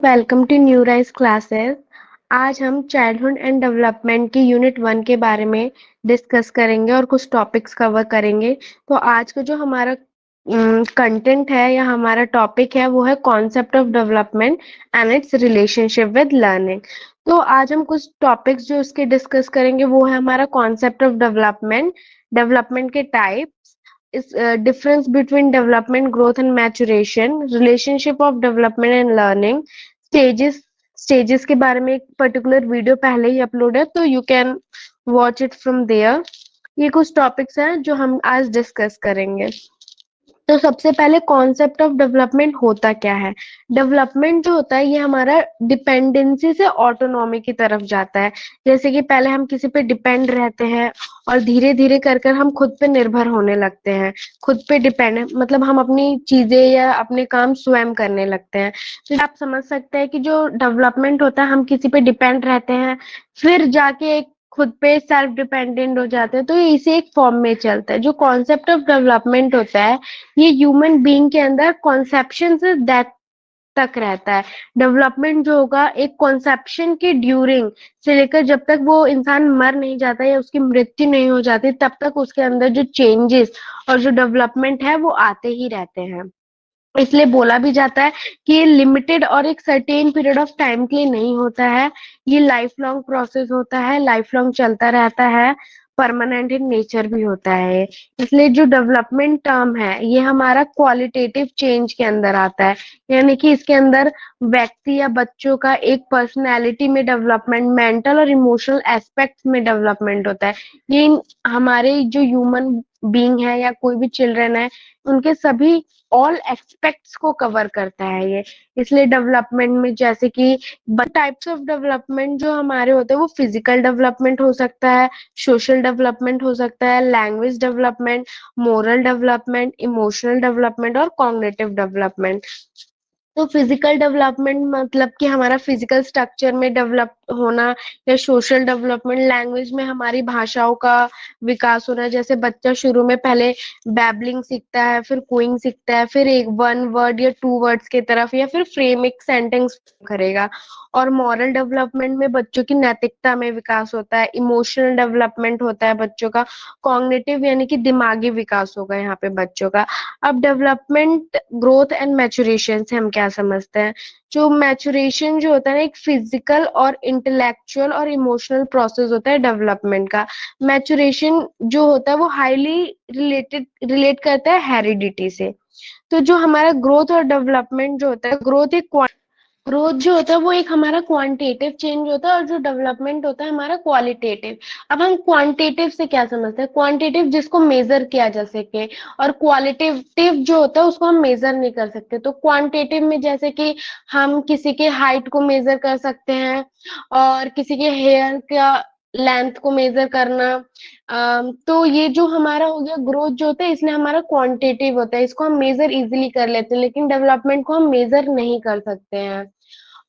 Welcome to new rise classes. आज हम childhood and development की यूनिट 1 के बारे में डिस्कस करेंगे और कुछ टॉपिक्स कवर करेंगे। तो आज का जो हमारा कंटेंट है या हमारा टॉपिक है वो है concept of development and it's relationship with learning. तो आज हम कुछ टॉपिक्स जो इसके डिस्कस करेंगे वो है हमारा कॉन्सेप्ट ऑफ डेवलपमेंट, डेवलपमेंट के types, is difference between development, growth and maturation, relationship of development and learning, stages stages के बारे में एक पर्टिकुलर वीडियो पहले ही अपलोड है, तो you can watch it from there. ये कुछ टॉपिक्स हैं जो हम आज डिस्कस करेंगे। तो सबसे पहले कॉन्सेप्ट ऑफ डेवलपमेंट होता क्या है। डेवलपमेंट जो होता है ये हमारा डिपेंडेंसी से ऑटोनॉमी की तरफ जाता है। जैसे कि पहले हम किसी पे डिपेंड रहते हैं और धीरे धीरे कर कर हम खुद पे निर्भर होने लगते हैं। खुद पे डिपेंड मतलब हम अपनी चीजें या अपने काम स्वयं करने लगते हैं। तो आप समझ सकते हैं कि जो डेवलपमेंट होता है हम किसी पे डिपेंड रहते हैं, फिर जाके एक खुद पे सेल्फ डिपेंडेंट हो जाते हैं, तो ये इसे एक फॉर्म में चलता है। जो कॉन्सेप्ट ऑफ डेवलपमेंट होता है ये ह्यूमन बीइंग के अंदर कॉन्सेप्शन से डेथ तक रहता है। डेवलपमेंट जो होगा एक कॉन्सेप्शन के ड्यूरिंग से लेकर जब तक वो इंसान मर नहीं जाता या उसकी मृत्यु नहीं हो जाती तब तक उसके अंदर जो चेंजेस और जो डेवलपमेंट है वो आते ही रहते हैं। इसलिए बोला भी जाता है कि ये लिमिटेड और एक सर्टेन पीरियड ऑफ टाइम के लिए नहीं होता है। ये लाइफ लॉन्ग प्रोसेस होता है, लाइफ लॉन्ग चलता रहता है, परमानेंट इन नेचर भी होता है। इसलिए जो डेवलपमेंट टर्म है ये हमारा क्वालिटेटिव चेंज के अंदर आता है, यानी कि इसके अंदर व्यक्ति या बच्चों का एक पर्सनैलिटी में डेवलपमेंट, मेंटल और इमोशनल एस्पेक्ट्स में डेवलपमेंट होता है। ये हमारे जो ह्यूमन बीइंग है या कोई भी चिल्ड्रन है उनके सभी ऑल एस्पेक्ट्स को कवर करता है ये। इसलिए डेवलपमेंट में जैसे कि टाइप्स ऑफ डेवलपमेंट जो हमारे होते हैं वो फिजिकल डेवलपमेंट हो सकता है, सोशल डेवलपमेंट हो सकता है, language development, moral development, emotional development और कॉग्निटिव डेवलपमेंट। तो फिजिकल डेवलपमेंट मतलब कि हमारा फिजिकल स्ट्रक्चर में डेवलप होना, या सोशल डेवलपमेंट लैंग्वेज में हमारी भाषाओं का विकास होना। जैसे बच्चा शुरू में पहले बैबलिंग सीखता है, फिर कोइंग सीखता है, फिर एक वन वर्ड या टू वर्ड्स की तरफ, या फिर फ्रेम एक सेंटेंस करेगा। और मॉरल डेवलपमेंट में बच्चों की नैतिकता में विकास होता है। इमोशनल डेवलपमेंट होता है बच्चों का। कॉग्निटिव यानी कि दिमागी विकास होगा यहाँ पे बच्चों का। अब डेवलपमेंट, ग्रोथ एंड मैचुरेशन से हम क्या समझते हैं। जो मैचुरेशन जो होता है ना एक फिजिकल और इंटेलेक्चुअल और इमोशनल प्रोसेस होता है डेवलपमेंट का। मैचुरेशन जो होता है वो हाईली रिलेट करता है हेरिडिटी से। तो जो हमारा ग्रोथ और डेवलपमेंट जो होता है, ग्रोथ जो होता है वो एक हमारा क्वांटिटेटिव चेंज होता है और जो डेवलपमेंट होता है हमारा क्वालिटेटिव। अब हम क्वांटिटेटिव से क्या समझते हैं, क्वांटिटेटिव जिसको मेजर किया जा सके, और क्वालिटेटिव जो होता है उसको हम मेजर नहीं कर सकते। तो क्वांटिटेटिव में जैसे कि हम किसी के हाइट को मेजर कर सकते हैं, और किसी के हेयर का लेंथ को मेजर करना। तो ये जो हमारा हो गया ग्रोथ जो होता है, इसलिए हमारा क्वांटिटेटिव होता है, इसको हम मेजर इजीली कर लेते हैं, लेकिन डेवलपमेंट को हम मेजर नहीं कर सकते हैं।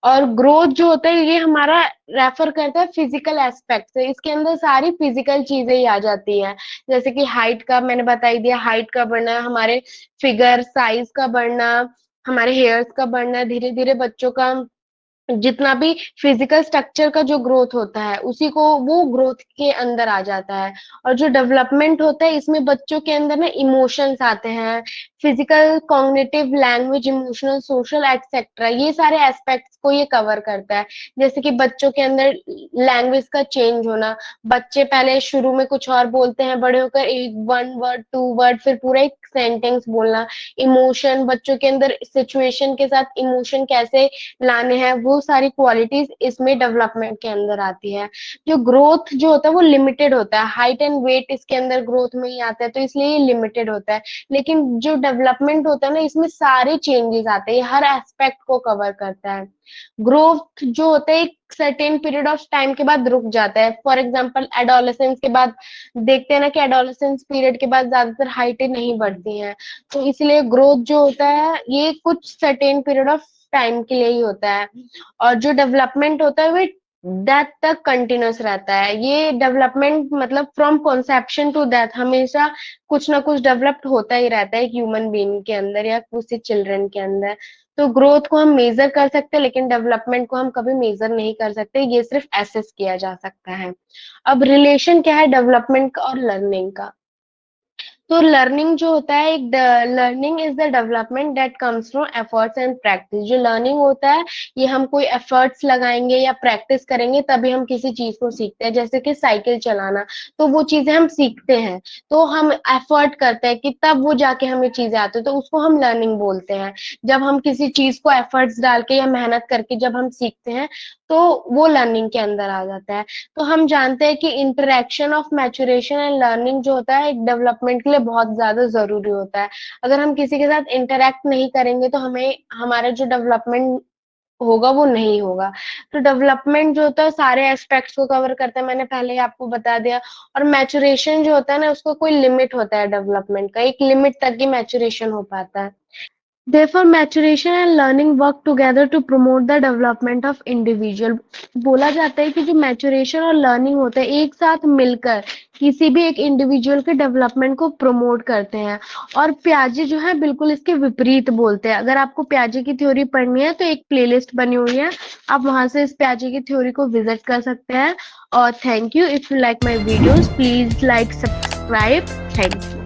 और ग्रोथ जो होता है ये हमारा रेफर करता है फिजिकल एस्पेक्ट से, इसके अंदर सारी फिजिकल चीजें ही आ जाती है। जैसे कि हाइट का मैंने बता ही दिया, हाइट का बढ़ना, हमारे फिगर साइज का बढ़ना, हमारे हेयर्स का बढ़ना, धीरे धीरे बच्चों का जितना भी फिजिकल स्ट्रक्चर का जो ग्रोथ होता है उसी को वो ग्रोथ के अंदर आ जाता है। और जो डेवलपमेंट होता है इसमें बच्चों के अंदर ना इमोशंस आते हैं, physical, cognitive, language, emotional, social etcetera, ये सारे एस्पेक्ट्स को ये कवर करता है। जैसे कि बच्चों के अंदर लैंग्वेज का चेंज होना, बच्चे पहले शुरू में कुछ और बोलते हैं, बड़े होकर एक वन वर्ड टू वर्ड फिर पूरा एक सेंटेंस बोलना। इमोशन, बच्चों के अंदर सिचुएशन के साथ इमोशन कैसे लाने हैं, वो सारी क्वालिटीज इसमें डेवलपमेंट के अंदर आती है। जो ग्रोथ जो होता है वो लिमिटेड होता है, हाइट एंड वेट इसके अंदर ग्रोथ में ही आता है, तो इसलिए ये लिमिटेड होता है। लेकिन जो डेवलपमेंट होता है ना इसमें सारे चेंजेस आते हैं, हर एस्पेक्ट को कवर करता है। ग्रोथ जो होता है एक सर्टेन पीरियड ऑफ टाइम के बाद रुक जाता है। फॉर एग्जाम्पल एडोलेसेंस के बाद देखते हैं ना कि एडोलेसेंस पीरियड के बाद ज्यादातर हाइटें नहीं बढ़ती हैं। तो इसलिए ग्रोथ जो होता है ये कुछ सर्टेन पीरियड ऑफ टाइम के लिए ही होता है। और जो डेवलपमेंट होता है वो डेथ तक कंटिन्यूस रहता है। ये डेवलपमेंट मतलब फ्रॉम कॉन्सेप्शन टू डेथ हमेशा कुछ ना कुछ डेवलप्ड होता ही रहता है एक ह्यूमन बीइंग के अंदर या किसी चिल्ड्रन के अंदर। तो ग्रोथ को हम मेजर कर सकते हैं, लेकिन डेवलपमेंट को हम कभी मेजर नहीं कर सकते, ये सिर्फ एसेस किया जा सकता है। अब रिलेशन क्या है डेवलपमेंट और लर्निंग का? तो लर्निंग जो होता है, एक learning is the development that comes from efforts and practice. जो लर्निंग होता है, ये हम कोई एफर्ट्स लगाएंगे या प्रैक्टिस करेंगे तभी हम किसी चीज को सीखते हैं। जैसे कि साइकिल चलाना, तो वो चीजें हम सीखते हैं, तो हम एफर्ट करते हैं कि तब वो जाके हमें चीजें आती है, तो उसको हम लर्निंग बोलते हैं। जब हम किसी चीज को एफर्ट्स डाल के या मेहनत करके जब हम सीखते हैं, तो वो लर्निंग के अंदर आ जाता है। तो हम जानते हैं कि interaction of maturation and learning जो होता है एक डेवलपमेंट के लिए बहुत ज्यादा जरूरी होता है। अगर हम किसी के साथ इंटरेक्ट नहीं करेंगे तो हमें हमारा जो डेवलपमेंट होगा वो नहीं होगा। तो डेवलपमेंट जो होता है सारे एस्पेक्ट्स को कवर करता है, मैंने पहले ही आपको बता दिया। और मैच्योरेशन जो होता है ना, उसका कोई लिमिट होता है डेवलपमेंट का, एक लिमिट तक ही मैच्योरेशन हो पाता है। Therefore, maturation and learning work together to promote the development of individual। बोला जाता है कि जो मैच्योरेशन और लर्निंग होता है एक साथ मिलकर किसी भी एक इंडिविजुअल के डेवलपमेंट को प्रमोट करते हैं। और प्याजे जो है बिल्कुल इसके विपरीत बोलते हैं। अगर आपको प्याजे की थ्योरी पढ़नी है तो एक प्लेलिस्ट बनी हुई है, आप वहां से इस प्याजे की थ्योरी को विजिट कर सकते हैं। और thank you. If you like my videos please like subscribe. Thank you.